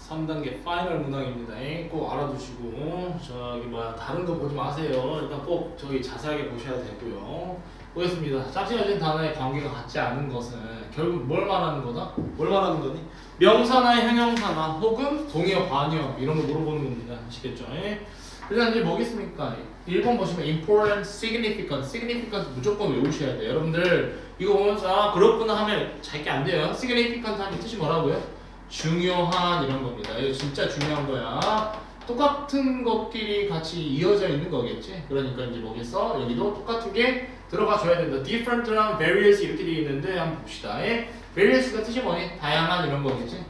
3단계 파이널 문항입니다. 꼭 알아두시고 저기 뭐야 다른 거 보지 마세요. 일단 꼭 저기 자세하게 보셔야 되고요. 보겠습니다. 짝지어진 단어의 관계가 같지 않은 것은 결국 뭘 말하는 거다? 뭘 말하는 거니? 명사나 형용사나 혹은 동의어, 반의어 이런 거 물어보는 겁니다. 아시겠죠? 일단 이제 뭐겠습니까? 1번 보시면 important, significant, significant 무조건 외우셔야 돼요. 여러분들 이거 보면서 아 그렇구나 하면 잘게 안 돼요. significant 하면 뜻이 뭐라고요? 중요한 이런 겁니다. 이거 진짜 중요한 거야. 똑같은 것끼리 같이 이어져 있는 거겠지. 그러니까 이제 뭐겠어? 여기도 똑같은 게 들어가 줘야 된다. different랑 various 이렇게 되어 있는데 한번 봅시다. various가 뜻이 뭐니? 다양한 이런 거겠지.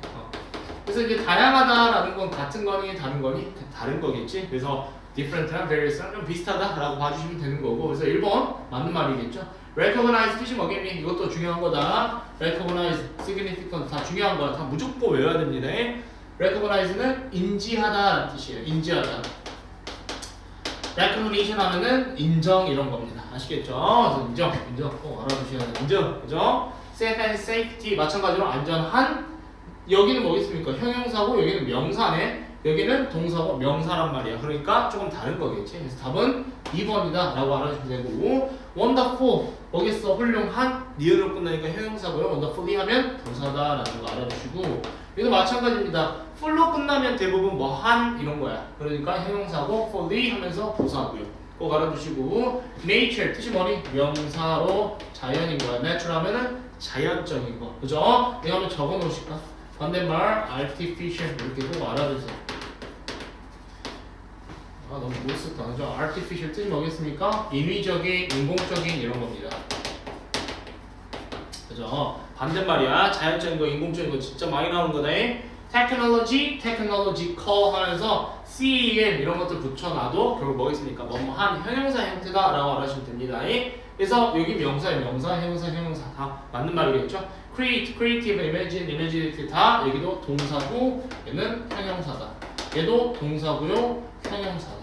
그래서 이제 다양하다라는 건 같은 거니 다른 거니? 다른 거겠지. 그래서 different랑 various랑 좀 비슷하다라고 봐주시면 되는 거고. 그래서 1번 맞는 말이겠죠. recognize 뜻이 뭐겠니? 이것도 중요한 거다. recognize, significant 다 중요한 거야. 다 무조건 외워야 됩니다. recognize는 인지하다라는 뜻이에요. 인지하다. recognition 하면은 인정 이런 겁니다. 아시겠죠? 그래서 인정 꼭 알아두셔야 돼요. 인정, 그죠? safe and safety 마찬가지로 안전한 여기는 뭐겠습니까? 형용사고 여기는 명사네. 여기는 동사고 명사란 말이야. 그러니까 조금 다른 거겠지. 그래서 답은 2번이다 라고 알아주시면 되고 wonderful 뭐겠어? 훌륭한 니은으로 끝나니까 형용사고요. wonderfully 하면 동사다 라는 거 알아주시고 여기도 마찬가지입니다. ful로 끝나면 대부분 뭐 한 이런 거야. 그러니까 형용사고 fully 하면서 부사고요. 꼭 알아두시고 nature 뜻이 뭐니? 명사로 자연인 거야. natural 하면은 자연적인 거. 그죠? 내가 한번 적어 놓으실까? 반대말 artificial 이렇게 꼭 알아두세요. 아 너무 멋있었다. 그죠? artificial 뜻이 뭐겠습니까? 인위적인, 인공적인 이런 겁니다. 그죠? 반대말이야. 자연적인 거, 인공적인 거 진짜 많이 나오는 거다. technology, technological 하면서 CEM 이런 것들 붙여놔도 결국 뭐겠습니까? 뭐뭐한 형용사 형태다 라고 알아주시면 됩니다. 그래서 여기 명사에 명사, 형용사 다 맞는 말이겠죠? create, creative, imagine, imaginary 다 여기도 동사고 얘는 형용사다. 얘도 동사고요, 형용사다.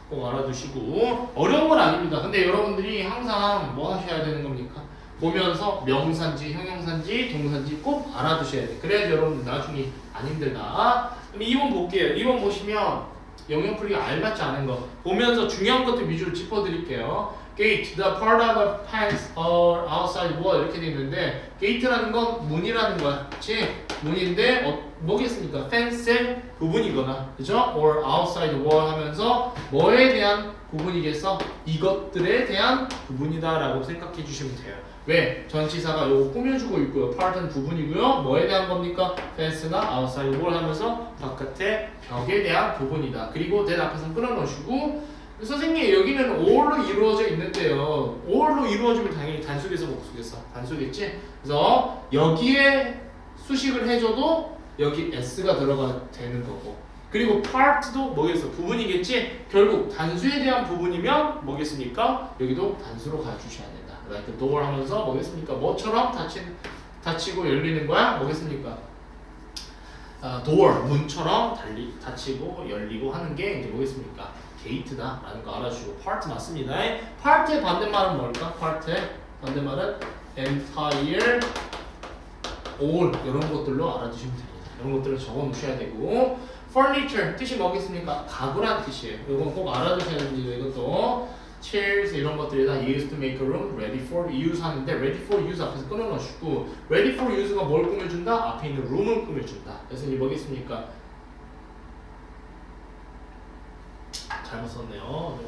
꼭 알아두시고 어려운 건 아닙니다. 근데 여러분들이 항상 뭐 하셔야 되는 겁니까? 보면서 명사인지 형용사인지 동사인지 꼭 알아두셔야 돼. 그래야지 여러분들 나중에 안 힘들다. 그럼 2번 볼게요. 2번 보시면 영역 풀이가 알맞지 않은 거 보면서 중요한 것들 위주로 짚어드릴게요. Gate, the part of a fence or outside wall 이렇게 돼 있는데 gate라는 건 문이라는 거야. 그치? 문인데 뭐겠습니까? fence의 부분이거나 그죠? or outside wall 하면서 뭐에 대한 부분이겠어? 이것들에 대한 부분이다 라고 생각해 주시면 돼요. 왜? 전치사가 요거 꾸며주고 있고요. part은 부분이고요. 뭐에 대한 겁니까? fence나 outside wall 하면서 바깥의 벽에 대한 부분이다. 그리고 내 앞에서 끊어놓으시고 선생님 여기는 or로 이루어져 있는데요. or로 이루어지면 당연히 단수겠어 복수겠어? 단수겠지? 그래서 여기에 수식을 해줘도 여기 s가 들어가 되는 거고 그리고 part도 뭐겠어? 부분이겠지? 결국 단수에 대한 부분이면 뭐겠습니까? 여기도 단수로 가주셔야 된다. like door 하면서 뭐겠습니까? 뭐처럼 닫히고 열리는 거야? 뭐겠습니까? door 문처럼 닫히고 열리고 하는 게 이제 뭐겠습니까? 게이트다 라는 거 알아주시고 part 맞습니다. part의 반대말은 뭘까? part의 반대말은 entire, all 이런 것들로 알아두시면 됩니다. 이런 것들을 적어 놓으셔야 되고 furniture 뜻이 뭐겠습니까? 가구란 뜻이에요. 이건 꼭 알아두셔야 됩니다. 이것도 chairs 이런 것들이 다 used to make a room ready for use 하는데 ready for use 앞에서 끊어 놓으시고 ready for use가 뭘 꾸며준다? 앞에 있는 room을 꾸며준다. 그래서 이게 뭐겠습니까? 잘못 썼네요.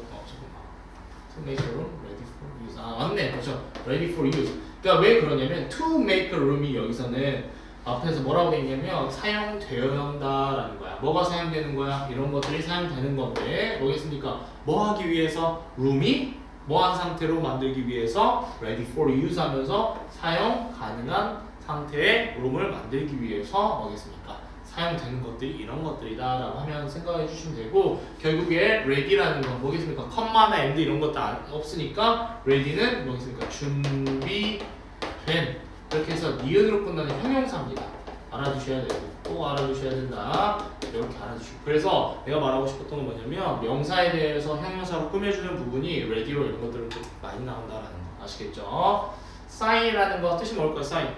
To make a room ready for use. 아 맞네, 그렇죠. Ready for use. 그러니까 왜 그러냐면 to make a room이 여기서는 앞에서 뭐라고 돼 있냐면 사용되어야 한다라는 거야. 뭐가 사용되는 거야? 이런 것들이 사용되는 건데 뭐겠습니까? 뭐 하기 위해서? room이 뭐한 상태로 만들기 위해서 ready for use 하면서 사용 가능한 상태의 room을 만들기 위해서 뭐겠습니까? 사용되는 것들이 이런 것들이다 라고 하면 생각해 주시면 되고 결국에 ready라는 건 뭐겠습니까? 컴마나 and 이런 것도 없으니까 ready는 뭐겠습니까? 준비된 이렇게 해서 니은으로 끝나는 형용사입니다. 알아두셔야 되고 또 알아두셔야 된다. 이렇게 알아두시고 그래서 내가 말하고 싶었던 건 뭐냐면 명사에 대해서 형용사로 꾸며주는 부분이 ready로 이런 것들은 좀 많이 나온다라는 거 아시겠죠? sign이라는 거 뜻이 뭘까요? sign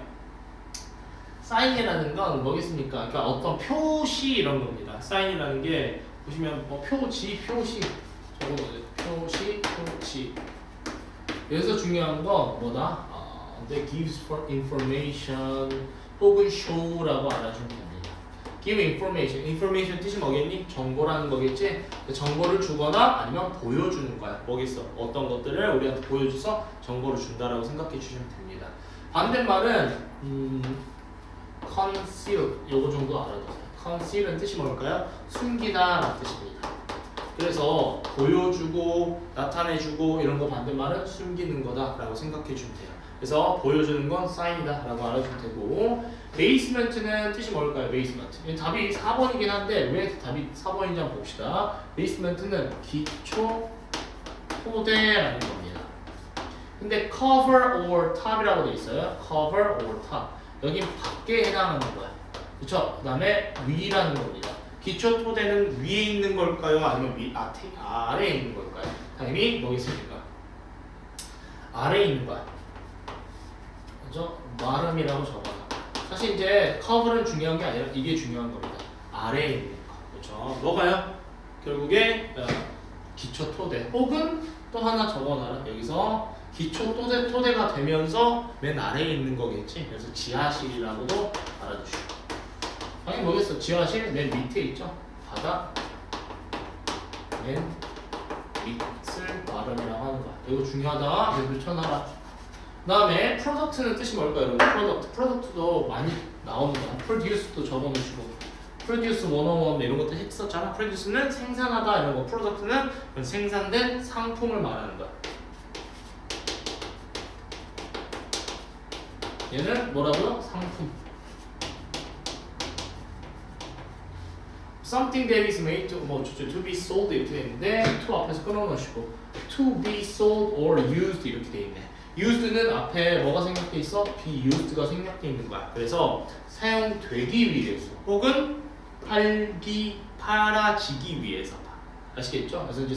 사인이라는 건 뭐겠습니까? 그러니까 어떤 표시 이런 겁니다. 사인이라는 게 보시면 뭐 표지, 표시 적어보세요. 표시. 여기서 중요한 건 뭐다? That gives for information 혹은 show라고 알아주면 됩니다. Give information. information 뜻이 뭐겠니? 정보라는 거겠지? 정보를 주거나 아니면 보여주는 거야. 뭐겠어? 어떤 것들을 우리한테 보여줘서 정보를 준다라고 생각해 주시면 됩니다. 반대말은 conceal 요거 정도 알아두세요. conceal은 뜻이 뭘까요? 숨기다 라는 뜻입니다. 그래서 보여주고 나타내주고 이런 거 반대말은 숨기는 거다라고 생각해 주면 돼요. 그래서 보여주는 건 사인이다 라고 알아주면 되고 베이스먼트는 뜻이 뭘까요? 베이스먼트 답이 4번이긴 한데 왜 답이 4번인지 한번 봅시다. 베이스먼트는 기초 토대라는 겁니다. 근데 cover or top이라고 돼 있어요. cover or top 여기 밖에 해당하는 거야. 그쵸? 그 다음에 위라는 겁니다. 기초 토대는 위에 있는 걸까요? 아니면 아래에 있는 걸까요? 당연히 뭐겠습니까? 아래에 있는 거야. 그죠? 마름이라고 적어놔. 사실 이제 커버는 중요한 게 아니라 이게 중요한 겁니다. 아래에 있는 거. 그렇죠? 뭐가요? 결국에 기초 토대 혹은 또 하나 적어놔라. 여기서 기초 토대가 되면서 맨 아래에 있는 거겠지. 그래서 지하실이라고도 알아주시고. 당연히 뭐겠어? 지하실 맨 밑에 있죠. 바닥 맨 밑을 마름이라고 하는 거야. 이거 중요하다. 그래서 쳐놔라. 그 다음에 프로덕트는 뜻이 뭘까요? 여러분? 프로덕트도 많이 나옵니다. 프로듀스도 적어놓으시고 프로듀스 101 이런 것도 했었잖아. 프로듀스는 생산하다 이런 거, 프로덕트는 생산된 상품을 말하는 거야. 얘는 뭐라고요? 상품. Something that is made to be sold 이렇게 돼 있는데 to 앞에서 끊어놓으시고 to be sold or used 이렇게 돼 있네. used는 앞에 뭐가 생략돼 있어? be used가 생략돼 있는 거야. 그래서 사용되기 위해서 혹은 팔아지기 위해서 아시겠죠? 그래서 이제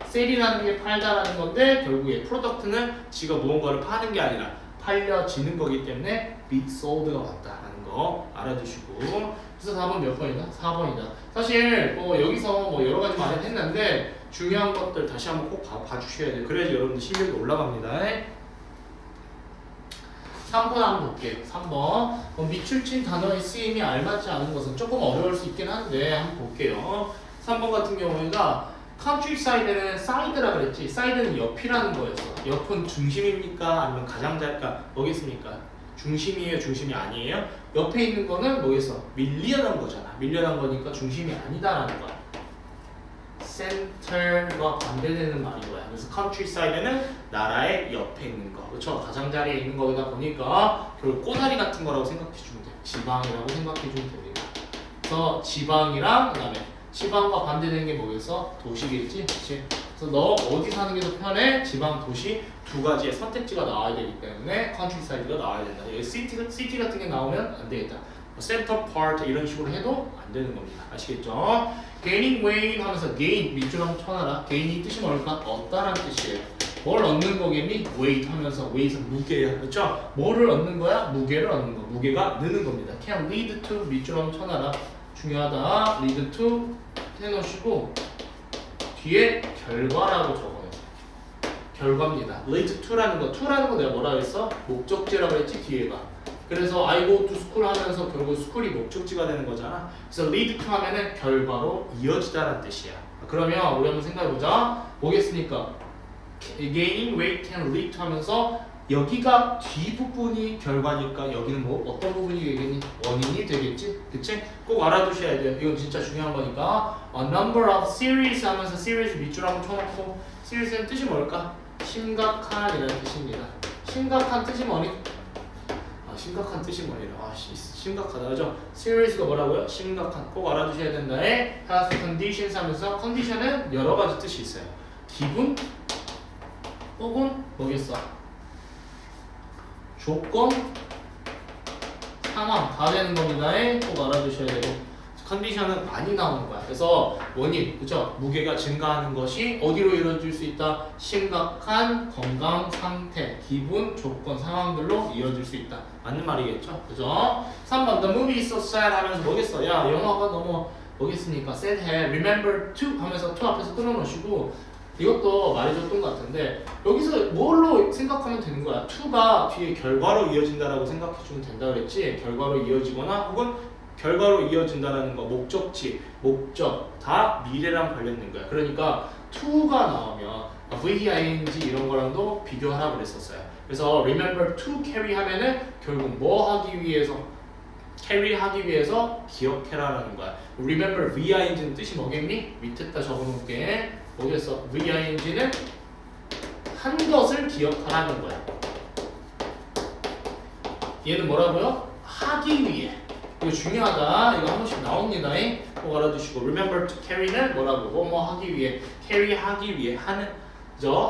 sell이라는 게 팔다라는 건데 결국에 product는 지가 무언가를 파는 게 아니라 팔려지는 거기 때문에 be sold가 왔다라는 거 알아두시고 그래서 답은 몇 번이다? 4번이다. 사실 여기서 여러 가지 말을 했는데 중요한 것들 다시 한번 꼭 봐주셔야 돼요. 그래야지 여러분들 실력이 올라갑니다. 3번 한번 볼게요. 3번 미출진 단어의 쓰임이 알맞지 않은 것은 조금 어려울 수 있긴 한데 한번 볼게요. 3번 같은 경우에가 countryside는 side라 그랬지. side는 옆이라는 거였어. 옆은 중심입니까? 아니면 가장자리가 뭐겠습니까? 중심이에요? 중심이 아니에요? 옆에 있는 거는 뭐겠어? 밀려난 거잖아. 밀려난 거니까 중심이 아니다라는 거야. center과 반대되는 말인 거야. 그래서 countryside는 나라의 옆에 있는 거. 그렇죠? 가장자리에 있는 거다 보니까 결국 꼬다리 같은 거라고 생각해 주면 돼. 지방이라고 생각해 주면 됩니다. 그래서 지방이랑 그다음에 지방과 반대되는 게 뭐겠어? 도시겠지? 그치? 그래서 너 어디 사는 게 더 편해? 지방, 도시 두 가지의 선택지가 나와야 되기 때문에 countryside가 나와야 된다. 여기 city 같은 게 나오면 안 되겠다. center part 이런 식으로 해도 안 되는 겁니다. 아시겠죠? gaining weight 하면서 gain 밑줄 한번 쳐놔라. gain이 뜻이 뭘까? 얻다라는 뜻이에요. 뭘 얻는 거겠니? weight 하면서 weight은 무게야. 그렇죠? 뭐를 얻는 거야? 무게를 얻는 거. 무게가 느는 겁니다. can lead to 밑줄 한번 쳐놔라. 중요하다. lead to 해놓으시고 뒤에 결과라고 적어요. 결과입니다. lead to라는 거. to라는 거 내가 뭐라 그랬어? 목적지라고 했지 뒤에가. 그래서 I go to school 하면서 결국 school이 목적지가 되는 거잖아. 그래서 lead to 하면은 결과로 이어지다라는 뜻이야. 그러면 우리 한번 생각해보자. 뭐겠습니까? gaining weight can lead to 하면서 여기가 뒷부분이 결과니까 여기는 뭐 어떤 부분이 되겠니? 원인이 되겠지? 그치? 꼭 알아두셔야 돼요. 이건 진짜 중요한 거니까 a number of series 하면서 series 밑줄 한번 쳐놓고 series는 뜻이 뭘까? 심각한 이라는 뜻입니다. 심각한 뜻이 뭐니? 심각한 뜻이 뭐니라. 심각하다. 그죠? serious가 뭐라고요? 심각한. 꼭 알아두셔야 된다에 has conditions 하면서 condition은 여러 가지 뜻이 있어요. 기분 혹은 뭐겠어? 조건, 상황 다 되는 겁니다. 꼭 알아두셔야 되고 컨디션은 많이 나오는 거야. 그래서 원인, 그죠? 무게가 증가하는 것이 어디로 이루어질 수 있다? 심각한 건강 상태, 기분, 조건, 상황들로 이어질 수 있다. 맞는 말이겠죠? 그죠? 3번 The movie is so sad 하면서 뭐겠어? 야, 영화가 너무 뭐겠습니까? sad해. Remember to 하면서 to 앞에서 끊어놓으시고 이것도 말해줬던 것 같은데 여기서 뭘로 생각하면 되는 거야? to가 뒤에 결과로 이어진다라고 생각해주면 된다 그랬지? 결과로 이어지거나 혹은 결과로 이어진다라는 거, 목적지, 목적 다 미래랑 관련된 거야. 그러니까 to가 나오면 VING 이런 거랑도 비교하라고 그랬었어요. 그래서 remember to carry 하면은 결국 뭐 하기 위해서? carry 하기 위해서 기억해라라는 거야. remember VING는 뜻이 뭐겠니? 밑에다 적어놓을게. 뭐겠어? VING는 한 것을 기억하라는 거야. 얘는 뭐라고요? 하기 위해. 이거 중요하다. 이거 한 번씩 나옵니다. 꼭 알아두시고 remember to carry는 뭐라고? 뭐 하기 위해, carry 하기 위해 하는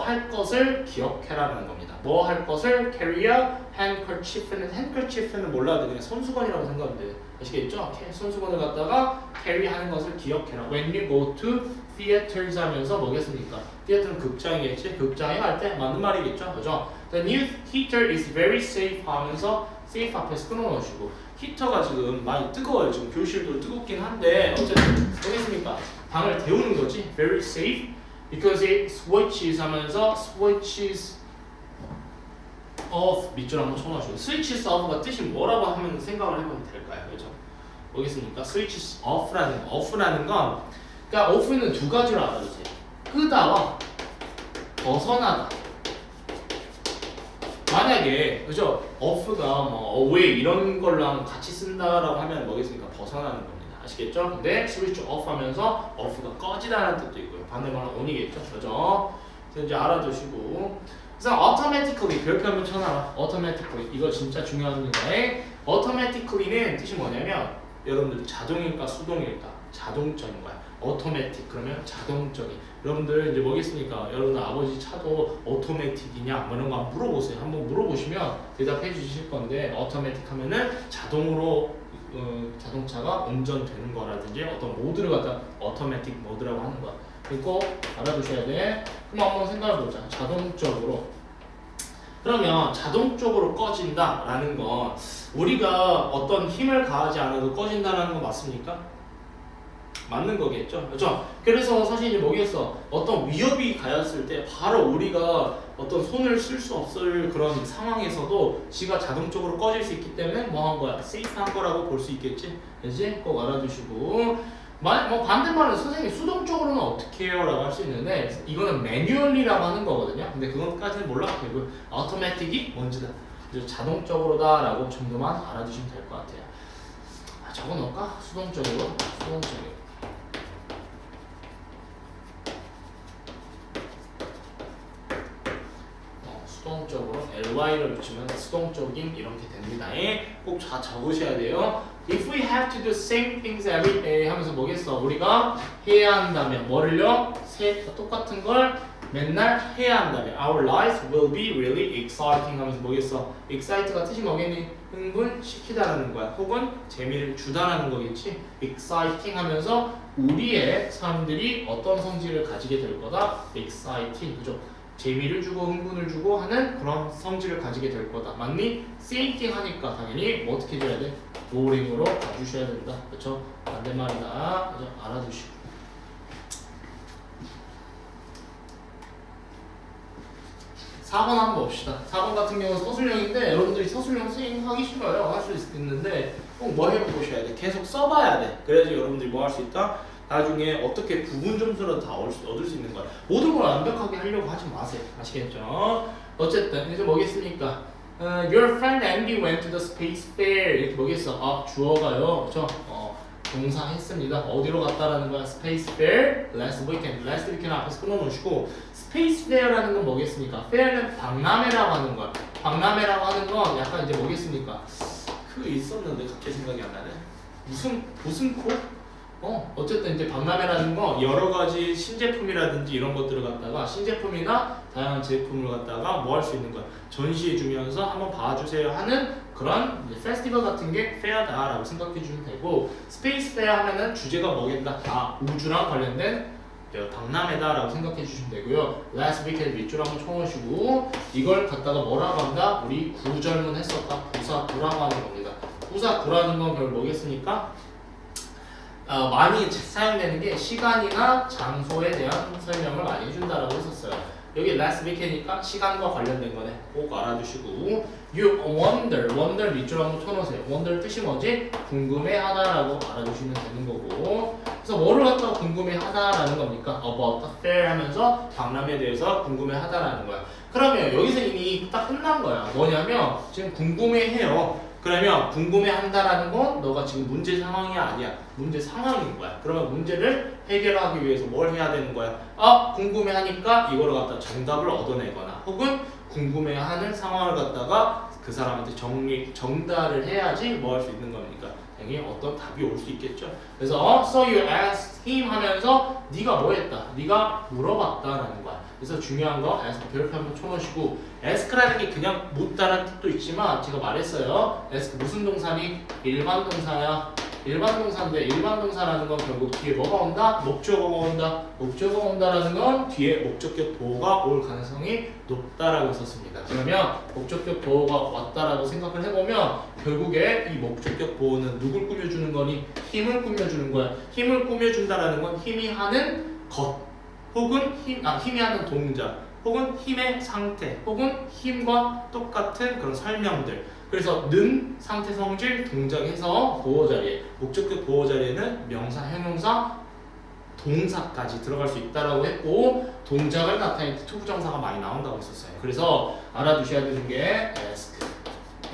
할 것을 기억해라는 겁니다. 뭐 할 것을 carry야 handkerchief는 handkerchief는 몰라도 그냥 손수건이라고 생각하면 돼. 아시겠죠? 손수건을 갖다가 carry 하는 것을 기억해라. When you go to theaters 하면서 뭐겠습니까? theater는 극장이겠지? 극장에 갈 때 맞는 말이겠죠? 그죠? The new heater is very safe 하면서 safe 앞에서 끊어놓으시고 히터가 지금 많이 뜨거워요. 지금 교실도 뜨겁긴 한데 어쨌든 뭐겠습니까? 방을 데우는 거지. Very safe because it switches 하면서 switches off 밑줄 한번 쳐놔주고 switches off가 뜻이 뭐라고 하면 생각을 해보면 될까요? 그죠? 뭐겠습니까? switches off라는 건 그러니까 off는 두 가지로 알아주세요. 끄다와 벗어나다. 만약에 그죠? off가 뭐 away 이런 걸로 같이 쓴다라고 하면 뭐겠습니까? 벗어나는 겁니다. 아시겠죠? 근데 switch off 하면서 off가 꺼지다라는 뜻도 있고요. 반대말은 on이겠죠? 그죠? 그래서 이제 알아두시고 그래서 automatically 별표 한번 쳐놔라. automatically 이거 진짜 중요한 건데 automatically는 뜻이 뭐냐면 여러분들 자동일까 수동일까? 자동적인 거야. automatic 그러면 자동적인. 여러분들 이제 뭐겠습니까? 여러분들 아버지 차도 automatic이냐 뭐 이런 거 한번 물어보세요. 한번 물어보시면 대답해 주실 건데 automatic 하면은 자동으로 자동차가 운전되는 거라든지 어떤 모드를 갖다 automatic 모드라고 하는 거야. 이거 알아두셔야 돼. 그럼 한번 생각해보자. 자동적으로. 그러면 자동적으로 꺼진다라는 건 우리가 어떤 힘을 가하지 않아도 꺼진다라는 건 맞습니까? 맞는 거겠죠. 그렇죠? 그래서 사실 이제 뭐겠어? 어떤 위협이 가했을 때 바로 우리가 어떤 손을 쓸 수 없을 그런 상황에서도 지가 자동적으로 꺼질 수 있기 때문에 뭐 한 거야? 세이프한 거라고 볼 수 있겠지? 그지? 꼭 알아두시고 뭐 반대말은 선생님 수동적으로는 어떻게 해요? 라고 할 수 있는데 이거는 매뉴얼리라고 하는 거거든요. 근데 그것까지는 몰라. 그리고 automatic이 뭔지다. 자동적으로다 라고 정도만 알아두시면 될 것 같아요. 적어 놓을까? 수동적으로. 수동적으로 LY를 붙이면 수동적인 이렇게 됩니다. 꼭 다 적으셔야 돼요. If we have to do same things every day 하면서 뭐겠어? 우리가 해야 한다면 뭐를요? 똑같은 걸 맨날 해야 한다면 Our lives will be really exciting 하면서 뭐겠어? excite가 뜻이 뭐겠니? 흥분시키다라는 거야. 혹은 재미를 주다라는 거겠지? exciting 하면서 우리의 삶들이 어떤 성질을 가지게 될 거다? exciting 그죠? 재미를 주고 흥분을 주고 하는 그런 성질을 가지게 될 거다. 맞니? same thing 하니까 당연히 뭐 어떻게 해줘야 돼? 로링으로 가주셔야 된다. 그렇죠? 반대말이다. 그죠? 알아두시고. 4번 한번 봅시다. 4번 같은 경우는 서술형인데 여러분들이 서술형 하기 싫어요. 할 수 있는데 꼭 뭐 해보셔야 돼. 계속 써봐야 돼. 그래야지 여러분들이 뭐 할 수 있다? 나중에 어떻게 부분 점수를 다 얻을 수 있는 거야. 모든 걸 완벽하게 하려고 하지 마세요. 아시겠죠? 어쨌든 이제 뭐겠습니까? Your friend Andy went to the space fair. 이렇게 뭐겠어? 주어가요. 그렇죠? 동사 했습니다. 어디로 갔다라는 거야? Space fair last weekend. last weekend 앞에서 끊어놓으시고 Space fair라는 건 뭐겠습니까? fair는 박람회라고 하는 거야. 박람회라고 하는 건 약간 이제 뭐겠습니까? 그거 있었는데 갑자기 생각이 안 나네. 무슨 코? 어쨌든 이제 박람회라는 거 여러 가지 신제품이라든지 이런 것들을 갖다가 신제품이나 다양한 제품을 갖다가 뭐 할 수 있는 거야. 전시해 주면서 한번 봐주세요 하는 그런 페스티벌 같은 게 페어다라고 생각해 주면 되고, 스페이스 페어 하면은 주제가 뭐겠다? 우주랑 관련된 박람회다라고 생각해 주시면 되고요. last weekend 밑줄 한번 쳐놓으시고, 이걸 갖다가 뭐라고 한다? 우리 구절문 했었다. 부사 구라고 하는 겁니다. 부사 구라는 건 결국 뭐겠습니까? 많이 사용되는 게 시간이나 장소에 대한 설명을 많이 해준다라고 했었어요. 여기 last week이니까 시간과 관련된 거네. 꼭 알아두시고, you wonder 밑줄 한번 쳐놓으세요. wonder 뜻이 뭐지? 궁금해하다라고 알아두시면 되는 거고, 그래서 뭐를 갖다가 궁금해하다라는 겁니까? about the fair 하면서 박람회에 대해서 궁금해하다라는 거야. 그러면 여기서 이미 딱 끝난 거야. 뭐냐면 지금 궁금해해요. 그러면 궁금해한다라는 건 너가 지금 문제 상황이 아니야. 문제 상황인 거야. 그러면 문제를 해결하기 위해서 뭘 해야 되는 거야? 궁금해하니까 이거를 갖다 정답을 얻어내거나 혹은 궁금해하는 상황을 갖다가 그 사람한테 정답을 해야지 뭐 할 수 있는 겁니까? 당연히 어떤 답이 올 수 있겠죠. 그래서 so you asked him 하면서 네가 뭐 했다? 네가 물어봤다라는 거야. 그래서 중요한 거 ask 별표 한번 쳐놓으시고, ask라는 게 그냥 묻다라는 뜻도 있지만 제가 말했어요. ask 무슨 동사니? 일반 동사야. 일반 동사인데 일반 동사라는 건 결국 뒤에 뭐가 온다? 목적어가 온다. 목적어가 온다라는 건 뒤에 목적격 보호가 올 가능성이 높다라고 썼습니다. 그러면 목적격 보호가 왔다라고 생각을 해보면 결국에 이 목적격 보호는 누굴 꾸며주는 거니? 힘을 꾸며주는 거야. 힘을 꾸며준다라는 건 힘이 하는 것 혹은 힘이 하는 동작 혹은 힘의 상태 혹은 힘과 똑같은 그런 설명들. 그래서 는, 상태, 성질, 동작해서 보호 자리에, 목적격 보호 자리에는 명사, 형용사, 동사까지 들어갈 수 있다라고 했고, 동작을 나타낼 때 투부정사가 많이 나온다고 했었어요. 그래서 알아두셔야 되는 게 ask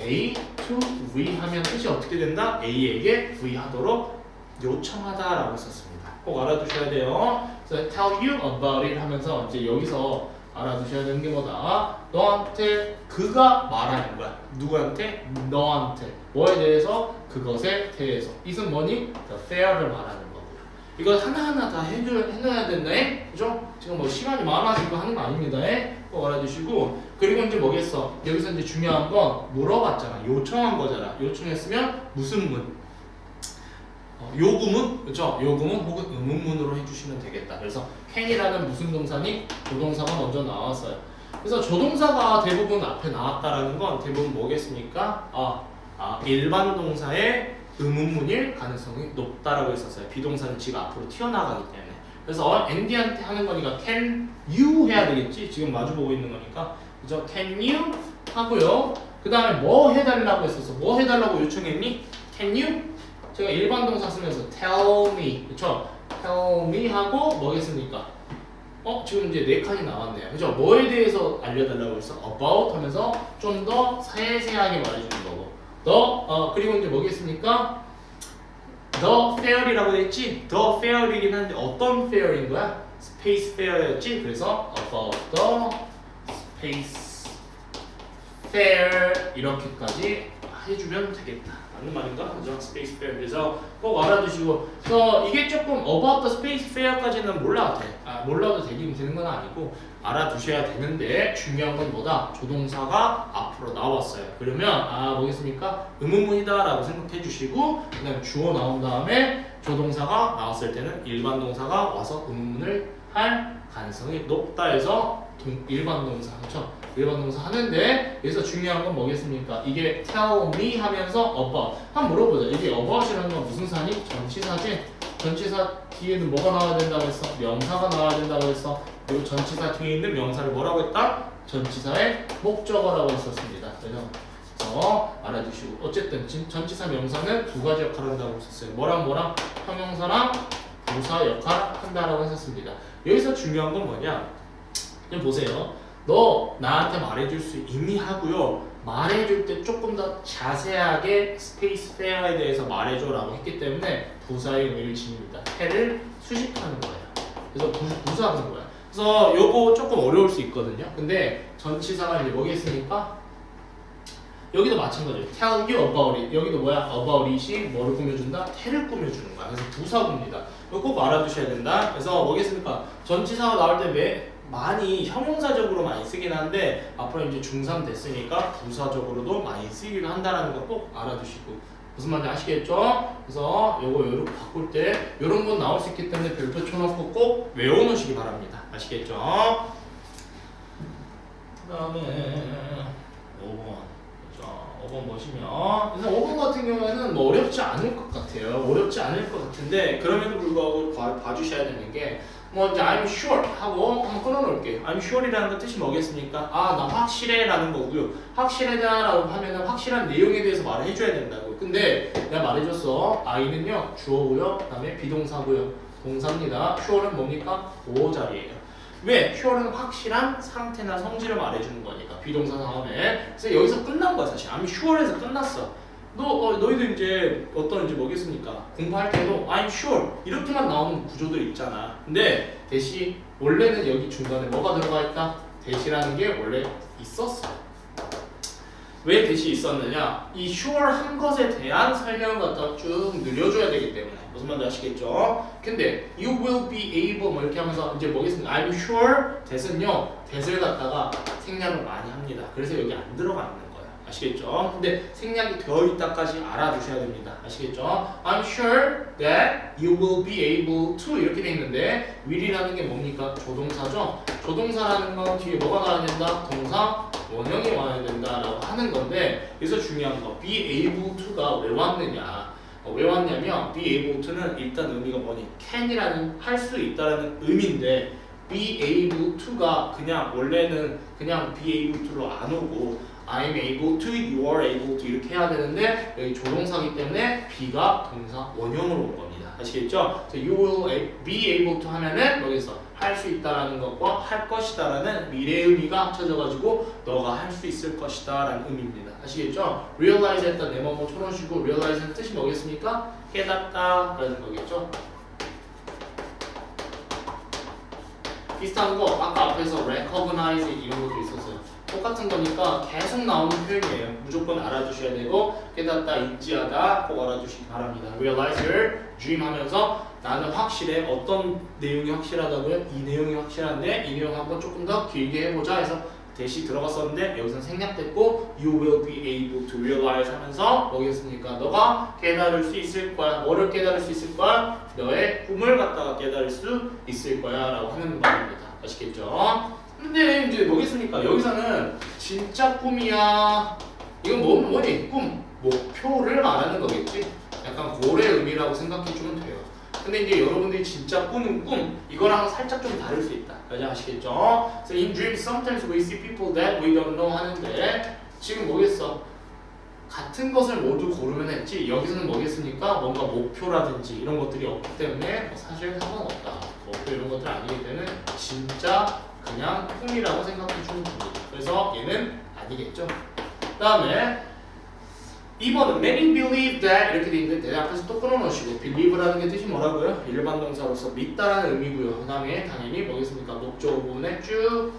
A to V 하면 뜻이 어떻게 된다? A에게 V 하도록 요청하다라고 했었습니다. 꼭 알아두셔야 돼요. 그래서 tell you about it 하면서 이제 여기서 알아두셔야 되는 게 뭐다? 너한테 그가 말하는 거야. 누구한테? 너한테. 뭐에 대해서? 그것에 대해서. 이것은 뭐니? The fair를 말하는 거고. 이거 하나하나 다 해놔야 된다. 그죠? 지금 뭐 시간이 많아서 이거 하는 거 아닙니다. 꼭 알아두시고. 그리고 이제 뭐겠어? 여기서 이제 중요한 건 물어봤잖아. 요청한 거잖아. 요청했으면 무슨 문? 요구문, 그렇죠? 요구문 혹은 의문문으로 해주시면 되겠다. 그래서 can이라는 무슨 동사니? 조동사가 먼저 나왔어요. 그래서 조동사가 대부분 앞에 나왔다라는 건 대부분 뭐겠습니까? 일반 동사의 의문문일 가능성이 높다라고 했었어요. 비동사는 지금 앞으로 튀어나가기 때문에. 그래서 앤디한테 하는 거니까 can you 해야 되겠지? 지금 마주보고 있는 거니까. 그죠? can you 하고요. 그 다음에 뭐 해달라고 했었어? 뭐 해달라고 요청했니? can you? 제가 일반 동사 쓰면서 tell me, 그쵸? tell me 하고 뭐겠습니까? 지금 이제 4칸이 나왔네요. 그죠? 뭐에 대해서 알려달라고 했어? about 하면서 좀 더 세세하게 말해주는 거고. 그리고 이제 뭐겠습니까? the fair이라고 됐지? the fair이긴 한데 어떤 fair인 거야? space fair였지? 그래서 about the space fair 이렇게까지 해주면 되겠다. 맞는 말인가? 그죠? 스페이스 페어. 그래서 꼭 알아두시고, 그래서 이게 조금 about the space fair까지는 몰라도 돼. 몰라도 되는 건 아니고 알아두셔야 되는데, 중요한 건 뭐다? 조동사가 앞으로 나왔어요. 그러면 뭐겠습니까? 의문문이다라고 생각해 주시고, 그다음 주어 나온 다음에 조동사가 나왔을 때는 일반 동사가 와서 의문문을 할 가능성이 높다 해서 일반 동사, 그렇죠? 일반 동사 하는데, 여기서 중요한 건 뭐겠습니까? 이게 tell me 하면서 about. 한번 물어보자. 이게 about이라는 건 무슨 사니? 전치사지? 전치사 뒤에는 뭐가 나와야 된다고 했어? 명사가 나와야 된다고 했어. 그리고 전치사 뒤에 있는 명사를 뭐라고 했다? 전치사의 목적어라고 했었습니다. 그래서 알아두시고, 어쨌든 전치사 명사는 두 가지 역할을 한다고 했었어요. 뭐랑 형용사랑 부사 역할을 한다라고 했었습니다. 여기서 중요한 건 뭐냐? 좀 보세요. 너 나한테 말해줄 수 있니? 하고요. 말해줄 때 조금 더 자세하게 스페이스 페어에 대해서 말해줘라고 했기 때문에 부사의 의미를 지닙니다. 해를 수식하는 거예요. 그래서 부사하는 거야. 그래서 요거 조금 어려울 수 있거든요. 근데 전치사가 이제 뭐겠습니까? 여기도 마찬가지예요. tell you about it. 여기도 뭐야? about it이 뭐를 꾸며준다? 태를 꾸며주는 거야. 그래서 부사구입니다. 이거 꼭 알아두셔야 된다. 그래서 뭐겠습니까? 전치사가 나올 때 많이 형용사적으로 많이 쓰긴 한데 앞으로 이제 중3 됐으니까 부사적으로도 많이 쓰기도 한다라는 거 꼭 알아두시고 무슨 말인지 아시겠죠? 그래서 요거 이렇게 바꿀 때 이런 건 나올 수 있기 때문에 별표 쳐놓고 꼭 외워놓으시기 바랍니다. 아시겠죠? 그 다음에 5번. 자, 5번 보시면 그래서 5번 같은 경우에는 뭐 어렵지 않을 것 같아요. 어렵지 않을 것 같은데 그럼에도 불구하고 봐주셔야 되는 게 뭐 이제 I'm sure 하고 한번 끊어놓을게요. I'm sure이라는 건 뜻이 뭐겠습니까? 아, 나 확실해라는 거고요. 확실하다라고 하면은 확실한 내용에 대해서 말을 해줘야 된다고. 근데 내가 말해줬어. I는요 주어고요. 그다음에 비동사고요. 동사입니다. sure는 뭡니까? 보호자리예요. 왜? sure는 확실한 상태나 성질을 말해주는 거니까 비동사 다음에. 그래서 여기서 끝난 거야 사실. I'm sure에서 끝났어. 너희도 이제 어떤 이제 뭐겠습니까? 공부할 때도 I'm sure 이렇게만 나오는 구조들 있잖아. 근데 대시 원래는 여기 중간에 뭐가 들어가 있다? 대시라는 게 원래 있었어. 왜 대시 있었느냐? 이 sure 한 것에 대한 설명을 갖다 쭉 늘려줘야 되기 때문에 무슨 말인지 아시겠죠? 근데 you will be able 뭐 이렇게 하면서 이제 뭐겠습니까? I'm sure 대신요 대를 갖다가 생략을 많이 합니다. 그래서 여기 안 들어가 있는 거야. 아시겠죠? 근데 생략이 되어 있다까지 알아두셔야 됩니다. 아시겠죠? I'm sure that you will be able to 이렇게 돼 있는데 will이라는 게 뭡니까? 조동사죠? 조동사라는 건 뒤에 뭐가 나와야 된다? 동사 원형이 와야 된다라고 하는 건데 여기서 중요한 거 be able to가 왜 왔느냐? 왜 왔냐면 be able to는 일단 의미가 뭐니? can이라는 할 수 있다라는 의미인데 be able to가 그냥 원래는 그냥 be able to로 안 오고 I'm able to, you are able to 이렇게 해야 되는데 여기 조동사기 때문에 be가 동사 원형으로 온 겁니다. 아시겠죠? You will be able to 하면은 여기서 할 수 있다라는 것과 할 것이다라는 미래 의미가 합쳐져가지고 너가 할 수 있을 것이다라는 의미입니다. 아시겠죠? realize 했다 내 마음을 쳐놓으시고 realize는 뜻이 뭐겠습니까? 깨닫다라는 거겠죠? 비슷한 거 아까 앞에서 recognize 이런 것도 있었어요. 똑같은 거니까 계속 나오는 표현이에요. 무조건 알아두셔야 되고 깨닫다, 인지하다 꼭 알아두시기 바랍니다. Realize your dream 하면서 나는 확실해. 어떤 내용이 확실하다고요? 이 내용이 확실한데 이 내용 한번 조금 더 길게 해보자 해서 대시 들어갔었는데 여기서 생략됐고 You will be able to realize 하면서 뭐겠습니까? 너가 깨달을 수 있을 거야. 뭐를 깨달을 수 있을 거야? 너의 꿈을 갖다가 깨달을 수 있을 거야 라고 하는 말입니다. 아시겠죠? 근데 이제 뭐겠습니까? 여기서는 진짜 꿈이야. 이건 뭐니? 꿈, 목표를 말하는 거겠지? 약간 고래 의미라고 생각해주면 돼요. 근데 이제 여러분들이 진짜 꾸는 꿈 이거랑 살짝 좀 다를 수 있다. 아시겠죠? So in dreams sometimes we see people that we don't know 하는데 지금 뭐겠어? 같은 것을 모두 고르면 했지 여기서는 뭐겠습니까? 뭔가 목표라든지 이런 것들이 없기 때문에 사실 상관없다. 목표 이런 것들 아니기 때문에 진짜 그냥 꿈이라고 생각해 주면 됩니다. 그래서 얘는 아니겠죠. 그 다음에 2번은 many believe that 이렇게 돼 있는데 대 앞에서 또 끊어놓으시고 believe라는 게 뜻이 뭐라고요? 일반 동사로서 믿다라는 의미고요. 그 다음에 당연히 뭐겠습니까? 목적어 부분에 쭉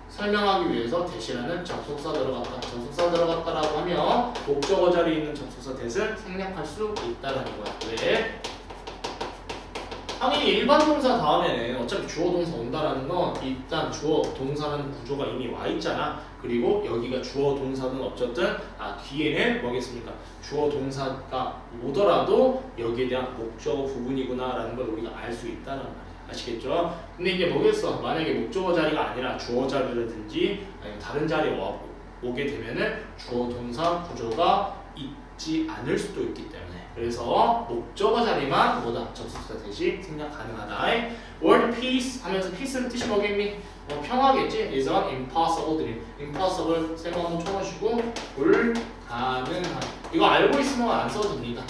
설명하기 위해서 대시라는 접속사 들어갔다. 접속사 들어갔다라고 하면 목적어 자리에 있는 접속사 대를 생략할 수 있다라는 거야. 왜? 당연히 일반 동사 다음에는 어차피 주어 동사 온다라는 건 일단 주어 동사라는 구조가 이미 와 있잖아. 그리고 여기가 주어 동사는 어쨌든 뒤에는 뭐겠습니까? 주어 동사가 오더라도 여기에 대한 목적어 부분이구나라는 걸 우리가 알 수 있다는 말이야. 아시겠죠? 근데 이제 뭐겠어? 만약에 목적어 자리가 아니라 주어 자리라든지 아니면 다른 자리에 오게 되면은 주어 동사 구조가 있지 않을 수도 있기 때문에 그래서 목적어 자리만 뭐다? 접속사 대시 생략 가능하다. Word peace 하면서 peace는 뜻이 뭐겠니? 평화겠지? is an impossible dream. impossible 세모 한번 쳐놓으시고 불가능한. 이거 알고 있으면 안 써도 됩니다.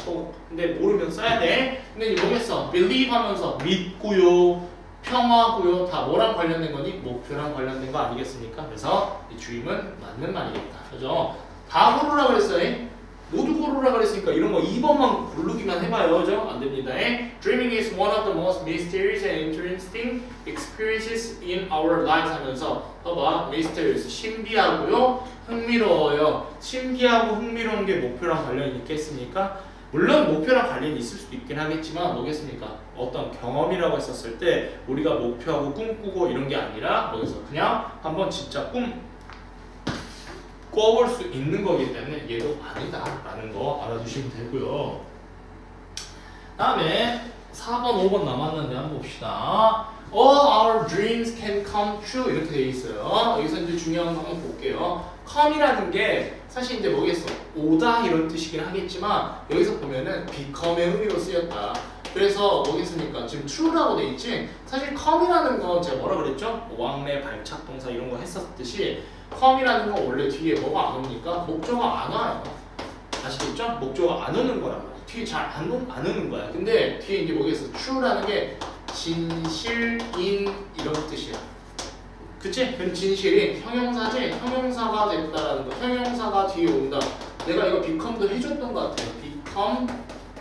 근데 모르면 써야 돼. 근데 이제 뭐겠어? believe 하면서 믿고요. 평화고요. 다 뭐랑 관련된 거니? 목표랑 관련된 거 아니겠습니까? 그래서 이 dream은 맞는 말이겠다. 그죠? 다 고르라고 그랬어요. 모두 고르라 그랬으니까 이런 거 2번만 고르기만 해봐요. 그죠? 안 됩니다. Dreaming is one of the most mysterious and interesting experiences in our lives 하면서 봐봐. mysterious, 신비하고요. 흥미로워요. 신기하고 흥미로운 게 목표랑 관련이 있겠습니까? 물론 목표랑 관련이 있을 수도 있긴 하겠지만 뭐겠습니까? 어떤 경험이라고 했었을 때 우리가 목표하고 꿈꾸고 이런 게 아니라 뭐겠어? 그냥 한번 진짜 꿈 꿔볼 수 있는 거기 때문에 얘도 아니다 라는 거 알아두시면 되고요. 다음에 4번 5번 남았는데 한번 봅시다. All our dreams can come true 이렇게 돼 있어요. 여기서 이제 중요한 거 한번 볼게요. come이라는 게 사실 이제 뭐겠어? 오다 이런 뜻이긴 하겠지만 여기서 보면은 become의 의미로 쓰였다. 그래서 뭐겠습니까? 지금 true라고 돼 있지? 사실 come이라는 건 제가 뭐라 그랬죠? 왕래 발착 동사 이런 거 했었듯이 come이라는 건 원래 뒤에 뭐가 안 옵니까? 목조가 안 와요. 아시겠죠? 목조가 안 오는 거란 말이야. 뒤에 잘 안 오는 거야. 근데 뒤에 이제 뭐겠어? true라는 게 진실인 이런 뜻이야. 그치? 그럼 진실인 형용사지? 형용사가 됐다라는 거. 형용사가 뒤에 온다. 내가 이거 become도 해줬던 것 같아요. become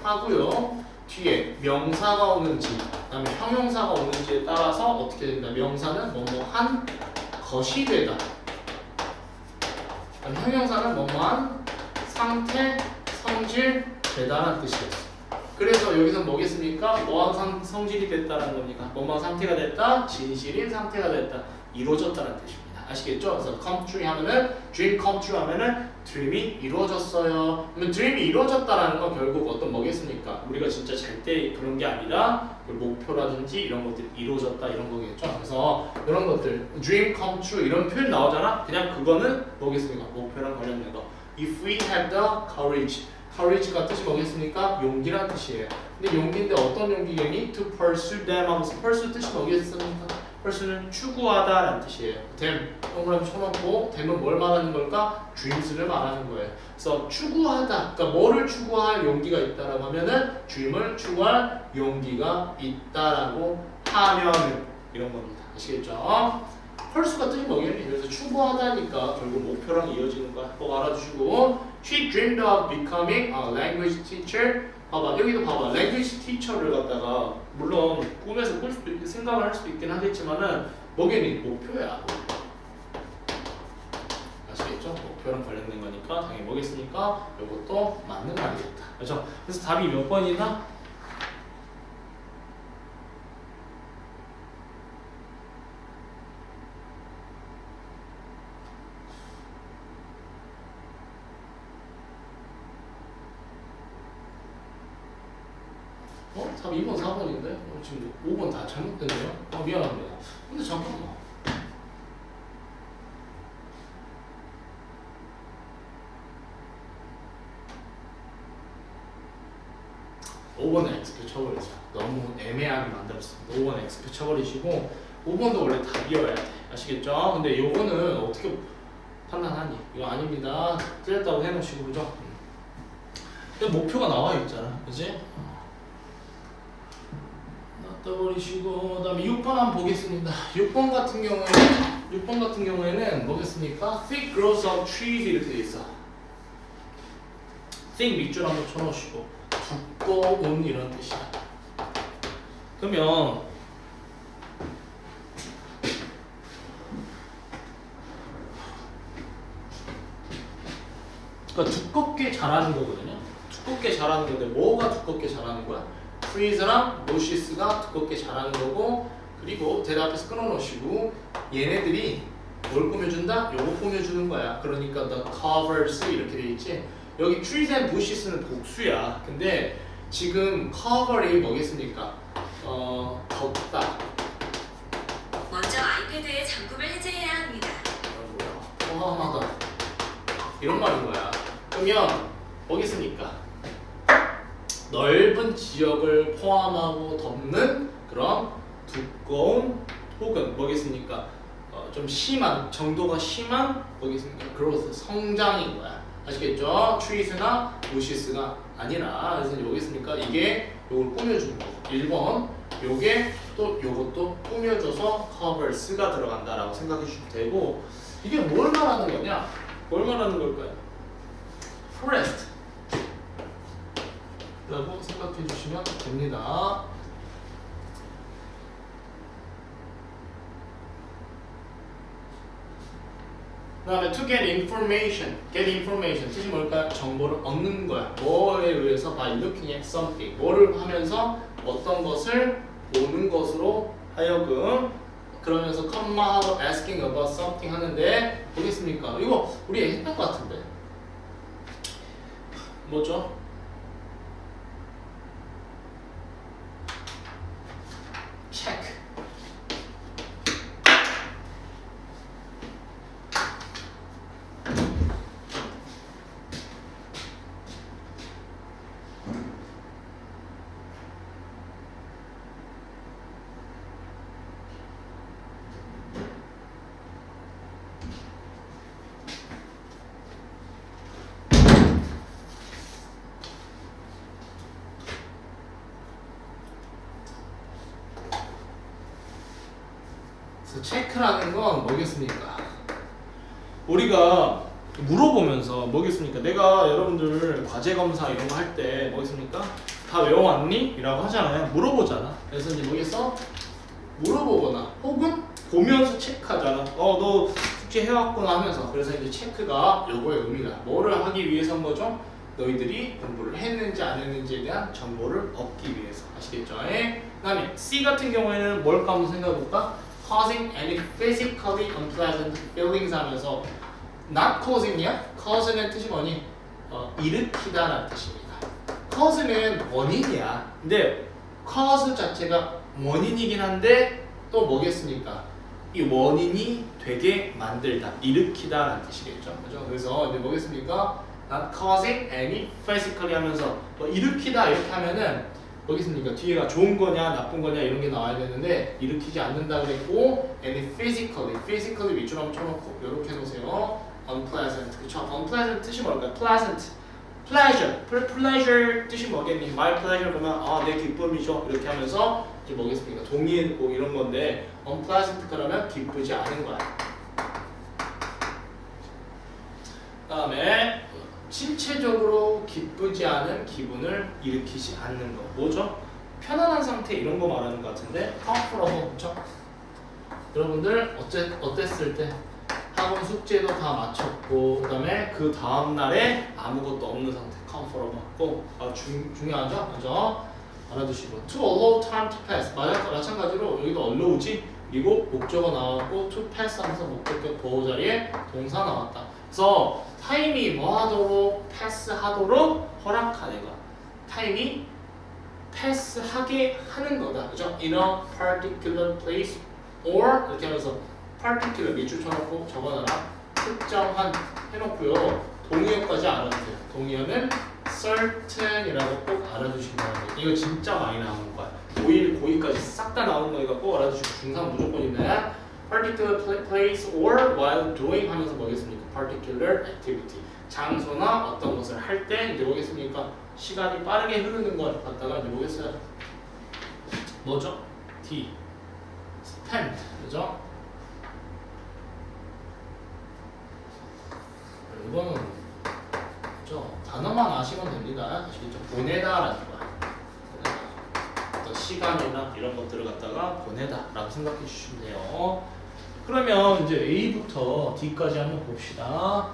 하고요. 뒤에 명사가 오는지, 그다음에 형용사가 오는지에 따라서 어떻게 된다? 명사는 뭐뭐한 것이 되다. 형용사는 뭐뭐한 상태, 성질, 되다라는 뜻이었어. 그래서 여기서 뭐겠습니까? 뭐한 성질이 됐다라는 겁니까? 뭐뭐한 상태가 됐다, 진실인 상태가 됐다, 이루어졌다는 뜻입니다. 아시겠죠? 그래서 come true 하면은 dream come true 하면은 dream이 이루어졌어요. 그러면 dream이 이루어졌다라는 건 결국 어떤 뭐겠습니까? 우리가 진짜 잘 때 그런 게 아니라 목표라든지 이런 것들이 이루어졌다 이런 거겠죠. 그래서 이런 것들 dream come true 이런 표현 나오잖아. 그냥 그거는 뭐겠습니까? 목표랑 관련된 거. If we have the courage, courage가 뜻이 뭐겠습니까? 용기란 뜻이에요. 근데 용기인데 어떤 용기겠니? To pursue them 하면서 pursue 뜻이 뭐겠습니까? pursue는 추구하다라는 뜻이에요. them 동그라미 쳐놓고 them은 뭘 말하는 걸까? dreams를 말하는 거예요. 그래서 추구하다, 그러니까 뭐를 추구할 용기가 있다라고 하면은 dream을 추구할 용기가 있다라고 하면은 이런 겁니다. 아시겠죠? pursue가 뜻이 뭐겠니? 그래서 추구하다니까 결국 목표랑 이어지는 거 꼭 알아두시고 she dreamed of becoming a language teacher. 봐봐 여기도 봐봐 language teacher를 갖다가 물론 꿈에서 꿀 수도 생각을 할 수도 있긴 하겠지만은 뭐겠니? 목표야. 아시겠죠? 목표랑 관련된 거니까 당연히 뭐겠습니까? 이것도 맞는 말이겠다. 그렇죠? 그래서 답이 몇 번이나? 2번, 4번인데? 지금 5번 다 잘못됐네요? 미안합니다. 근데 잠깐만. 5번은 X표 쳐버리자. 너무 애매하게 만들었습니다. 5번은 X표 쳐버리시고 5번도 원래 답이어야 돼. 아시겠죠? 근데 요거는 어떻게 판단하니? 이거 아닙니다. 틀렸다고 해놓으시고 그죠? 근데 목표가 나와 있잖아. 그지? 떠버리시고 그다음에 6번 한번 보겠습니다. 6번 같은 경우에는 뭐겠습니까? Thick grows of trees 이렇게 돼 있어. thick 밑줄 한번 쳐놓으시고 두꺼운 이런 뜻이야. 그러면 그러니까 두껍게 자라는 거거든요. 두껍게 자라는 건데 뭐가 두껍게 자라는 거야? trees랑 bushes가 두껍게 자라는 거고 그리고 대답해서 끊어놓으시고 얘네들이 뭘 꾸며준다? 요거 꾸며주는 거야. 그러니까 the covers 이렇게 돼 있지. 여기 trees and bushes는 복수야. 근데 지금 cover이 뭐겠습니까? 덮다. 먼저 아이패드의 잠금을 해제해야 합니다. 뭐야? 포함하다. 이런 말인 거야. 그러면 뭐겠습니까? 넓은 지역을 포함하고 덮는 그런 두꺼운 혹은 뭐겠습니까? 좀 심한 정도가 심한 뭐겠습니까? growth 성장인 거야. 아시겠죠? trees나 bushes가 아니라 그래서 뭐겠습니까? 이게 요걸 꾸며주는 거고 1번 요게 또 요것도 꾸며줘서 covers가 들어간다라고 생각해 주시면 되고 이게 뭘 말하는 거냐? 뭘 말하는 걸까요? forest 라고 생각해 주시면 됩니다. 그 다음에 to get information. get information 뜻이 뭘까요? 정보를 얻는 거야. 뭐에 의해서 by looking at something. 뭐를 하면서 어떤 것을 보는 것으로 하여금 그러면서 comma하고 asking about something 하는데 보겠습니까? 이거 우리 했던 것 같은데 뭐죠? check. 그래서 체크라는 건 뭐겠습니까? 우리가 물어보면서 뭐겠습니까? 내가 여러분들 과제 검사 이런 거 할 때 뭐겠습니까? 다 외워왔니? 이라고 하잖아요. 물어보잖아. 그래서 이제 뭐겠어? 물어보거나 혹은 보면서 체크하잖아. 너 숙제 해왔구나 하면서. 그래서 이제 체크가 요거의 의미가 뭐를 하기 위해서인 거죠? 너희들이 공부를 했는지 안 했는지에 대한 정보를 얻기 위해서. 아시겠죠? 그 다음에 C 같은 경우에는 뭘까 한번 생각해볼까? causing any physically unpleasant feelings 하면서 not causing이야? cause는 뜻이 뭐니? 일으키다라는 뜻입니다. cause는 원인이야. 근데 cause 자체가 원인이긴 한데 또 뭐겠습니까? 이 원인이 되게 만들다, 일으키다라는 뜻이겠죠. 그죠? 그래서 이제 뭐겠습니까? not causing any physically 하면서 뭐 일으키다 이렇게 하면은 뭐겠습니까? 뒤에가 좋은 거냐 나쁜 거냐 이런 게 나와야 되는데 일으키지 않는다 그랬고 any physically 밑줄 한번 쳐놓고 이렇게 해놓으세요. unpleasant. 그쵸? unpleasant 뜻이 뭘까요? pleasant. pleasure 뜻이 뭐겠니? my pleasure 그러면 내 기쁨이죠. 이렇게 하면서 이제 뭐겠습니까? 동의했고 이런 건데 unpleasant 그러면 기쁘지 않은 거야. 그다음에 신체적으로 기쁘지 않은 기분을 일으키지 않는 거. 뭐죠? 편안한 상태 이런 거 말하는 것 같은데 comfortable. 그쵸? 여러분들 어땠을 때 학원 숙제도 다 마쳤고 그다음에 그 다음 날에 아무것도 없는 상태 comfortable. 꼭 중요하죠? 그죠? 알아두시고 to allow time to pass. 마찬가지로 여기도 allow지. 그리고 목적어 나왔고 to pass 하면서 목적격 보호 자리에 동사 나왔다. 그래서 타임이 뭐 하도록 패스하도록 허락하는 거. 타임이 패스하게 하는 거다. 그죠? In a particular place or 이렇게 하면서 particular 밑줄 쳐놓고 적어놔라. 특정한 해놓고요. 동의어까지 알아두세요. 동의어는 certain이라고 꼭 알아두시면 돼요. 이거 진짜 많이 나오는 거야. 고1, 고2까지 싹 다 나오는 거니까 꼭 알아두시고 중3 무조건 있네. particular place or while doing 하면서 뭐겠습니까? particular activity. 장소나 어떤 것을 할 때 이제 뭐겠습니까? 시간이 빠르게 흐르는 걸 갖다가 이제 뭐겠어요? 뭐죠? D. spend. 그죠? 이거는 그죠? 단어만 아시면 됩니다. 아시겠죠? 보내다라는 거야. 보내다. 어떤 시간이나 이런 것들을 갖다가 보내다라고 생각해 주시면 돼요. 그러면 이제 A부터 D까지 한번 봅시다.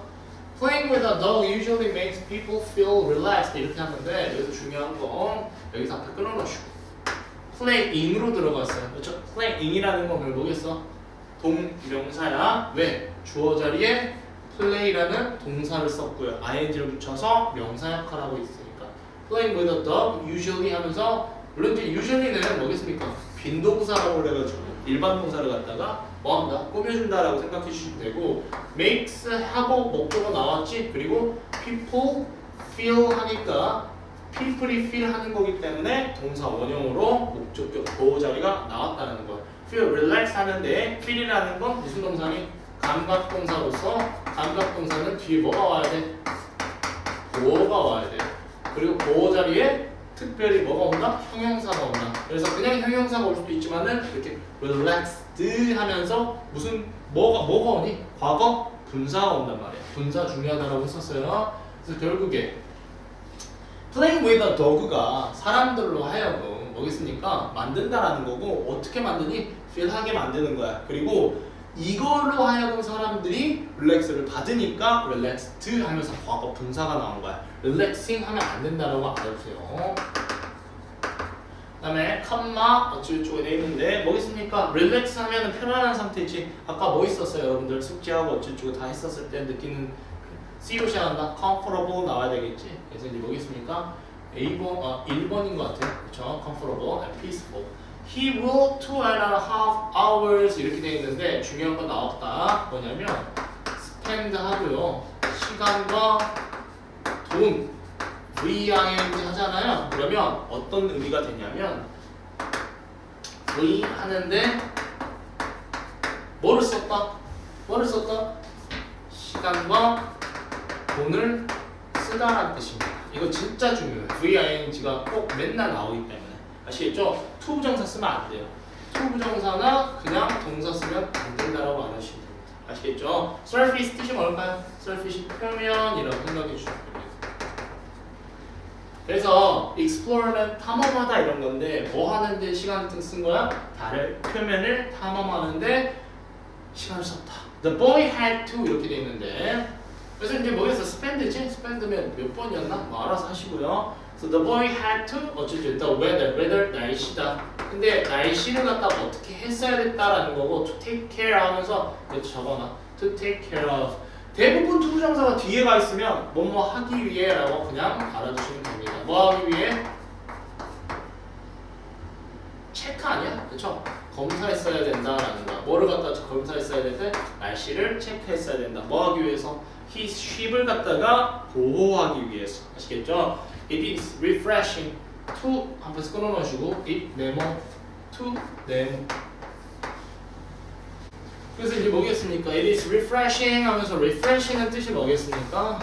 Playing with a dog usually makes people feel relaxed 이렇게 하는데 여기서 중요한 건 여기서 앞에 끊어놓으시고 playing으로 들어갔어요. 그렇죠? playing이라는 건 뭐겠어? 동명사야. 왜? 주어 자리에 play라는 동사를 썼고요. ing를 붙여서 명사 역할하고 있으니까 playing with a dog usually 하면서 물론 이제 usually는 뭐겠습니까? 빈동사라고 그래가지고 일반 동사를 갖다가 뭐한다? 꾸며준다라고 생각해 주시면 되고 makes 하고 목적어 나왔지? 그리고 people feel 하니까 people이 feel 하는 거기 때문에 동사 원형으로 목적격 보호 자리가 나왔다는 거야. feel relax 하는데 feel이라는 건 무슨 동사니? 감각동사로서 감각동사는 뒤에 뭐가 와야 돼? 보호가 와야 돼. 그리고 보호 자리에 특별히 뭐가 온다? 형용사가 온다. 그래서 그냥 형용사가 올 수도 있지만은 이렇게 relaxed 하면서 무슨 뭐가 오니? 과거 분사가 온단 말이야. 분사 중요하다라고 했었어요. 그래서 결국에 playing with a dog가 사람들로 하여금 뭐겠습니까? 만든다라는 거고 어떻게 만드니? feel하게 만드는 거야. 그리고 이걸로 하여금 사람들이 릴렉스를 받으니까 relaxed 하면서 과거 분사가 나온 거야. relaxing 하면 안 된다라고 알아주세요. 그 다음에 컴마 어쩌고저쩌고 돼 있는데 뭐겠습니까? relax 하면은 편안한 상태지. 아까 뭐 있었어요? 여러분들 숙제하고 어쩌고저쩌고 다 했었을 때 느끼는 C로 시작한다. comfortable 나와야 되겠지. 그래서 이제 뭐겠습니까? 1번인 것 같아요. 그렇죠? comfortable and peaceful. He will 2.5 hours 이렇게 돼 있는데 중요한 건 나왔다. 뭐냐면 spend 하고요. 시간과 돈 VING 하잖아요. 그러면 어떤 의미가 되냐면 V 하는데 뭐를 썼다? 뭐를 썼다? 시간과 돈을 쓰다라는 뜻입니다. 이거 진짜 중요해요. VING가 꼭 맨날 나오기 때문에 아시겠죠? to 부정사 쓰면 안 돼요. to 부정사나 그냥 동사 쓰면 안 된다라고 알아주시면 됩니다. 아시겠죠? surface 뜻이 뭘까요? surface 표면이라고 생각해 주시면 됩니다. 그래서 explore는 탐험하다 이런 건데 뭐 하는데 시간을 쓴 거야? 달의 표면을 탐험하는데 시간을 썼다. The boy had to 이렇게 돼 있는데 그래서 이제 뭐겠어? spend지? spend면 몇 번이었나? 뭐 알아서 하시고요. So the boy had to 어쨌든 the weather 날씨다. 근데 날씨를 갖다가 어떻게 했어야 됐다라는 거고 to take care 하면서 이렇게 적어놔. to take care of. 대부분 투부정사가 뒤에 가 있으면 뭐뭐 하기 위해라고 그냥 알아두시면 됩니다. 뭐 하기 위해? 체크 아니야? 그쵸? 검사했어야 된다라는 거야. 뭐를 갖다 검사했어야 되는데 날씨를 체크했어야 된다. 뭐 하기 위해서? His sheep을 갖다가 보호하기 위해서. 아시겠죠? It is refreshing to 한번 끊어놓으시고 it 네모 to 네모. 그래서 이제 뭐겠습니까? It is refreshing 하면서 refreshing은 뜻이 뭐겠습니까?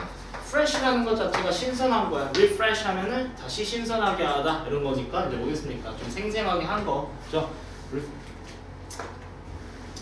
fresh라는 것 자체가 신선한 거야. refresh 하면은 다시 신선하게 하다 이런 거니까 이제 뭐겠습니까? 좀 생생하게 한 거, 그죠?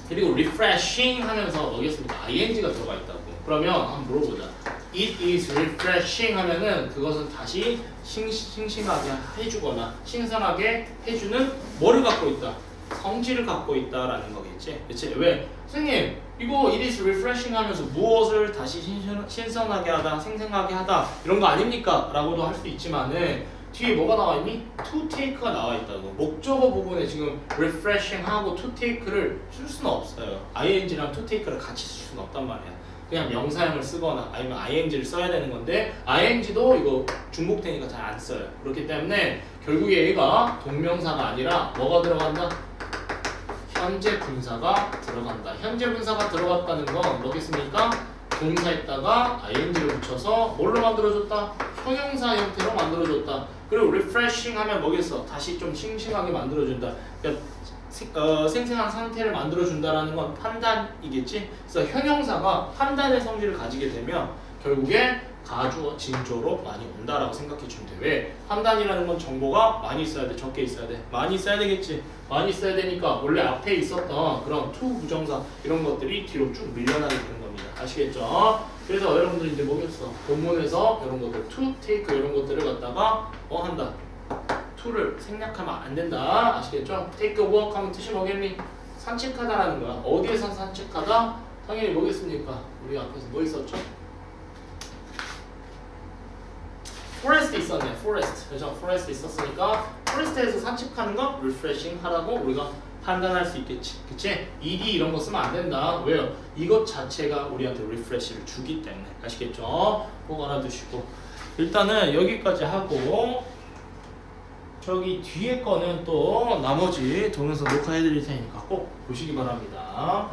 그리고 refreshing 하면서 뭐겠습니까? ing가 들어가 있다고. 그러면 한번 물어보자. It is refreshing 하면은 그것은 다시 싱싱하게 해주거나 신선하게 해주는 뭐를 갖고 있다? 성질을 갖고 있다라는 거겠지. 그치? 왜? 선생님 이거 it is refreshing 하면서 무엇을 다시 신선하게 하다, 생생하게 하다 이런 거 아닙니까? 라고도 할 수 있지만은 뒤에 뭐가 나와 있니? to take가 나와 있다고. 목적어 부분에 지금 refreshing 하고 to take를 쓸 수는 없어요. ing랑 to take를 같이 쓸 수는 없단 말이야. 그냥 명사형을 쓰거나 아니면 ing를 써야 되는 건데 ing도 이거 중복되니까 잘 안 써요. 그렇기 때문에 결국에 얘가 동명사가 아니라 뭐가 들어간다? 현재 분사가 들어간다. 현재 분사가 들어갔다는 건 뭐겠습니까? 동사에다가 ing를 붙여서 뭘로 만들어줬다? 형용사 형태로 만들어줬다. 그리고 refreshing 하면 뭐겠어? 다시 좀 싱싱하게 만들어준다. 그러니까 생생한 상태를 만들어준다라는 건 판단이겠지? 그래서 형용사가 판단의 성질을 가지게 되면 결국에 가주어, 징조로 많이 온다라고 생각해 주면 돼. 왜? 판단이라는 건 정보가 많이 있어야 돼? 적게 있어야 돼? 많이 있어야 되겠지? 많이 있어야 되니까 원래 앞에 있었던 그런 to 부정사 이런 것들이 뒤로 쭉 밀려나게 되는 겁니다. 아시겠죠? 그래서 여러분들 이제 뭐겠어? 본문에서 이런 것들 to, take 이런 것들을 갖다가 한다. to를 생략하면 안 된다. 아시겠죠? take a walk 하면 뜻이 뭐겠니? 산책하다라는 거야. 어디에서 산책하다? 당연히 뭐겠습니까? 우리 앞에서 뭐 있었죠? forest 있었네. forest. 그죠? forest 있었으니까 forest에서 산책하는 거 refreshing 하라고 우리가 판단할 수 있겠지. 그치? ed 이런 거 쓰면 안 된다. 왜요? 이것 자체가 우리한테 refresh를 주기 때문에. 아시겠죠? 꼭 알아두시고 일단은 여기까지 하고 저기 뒤에 거는 또 나머지 동영상 녹화해 드릴 테니까 꼭 보시기 바랍니다.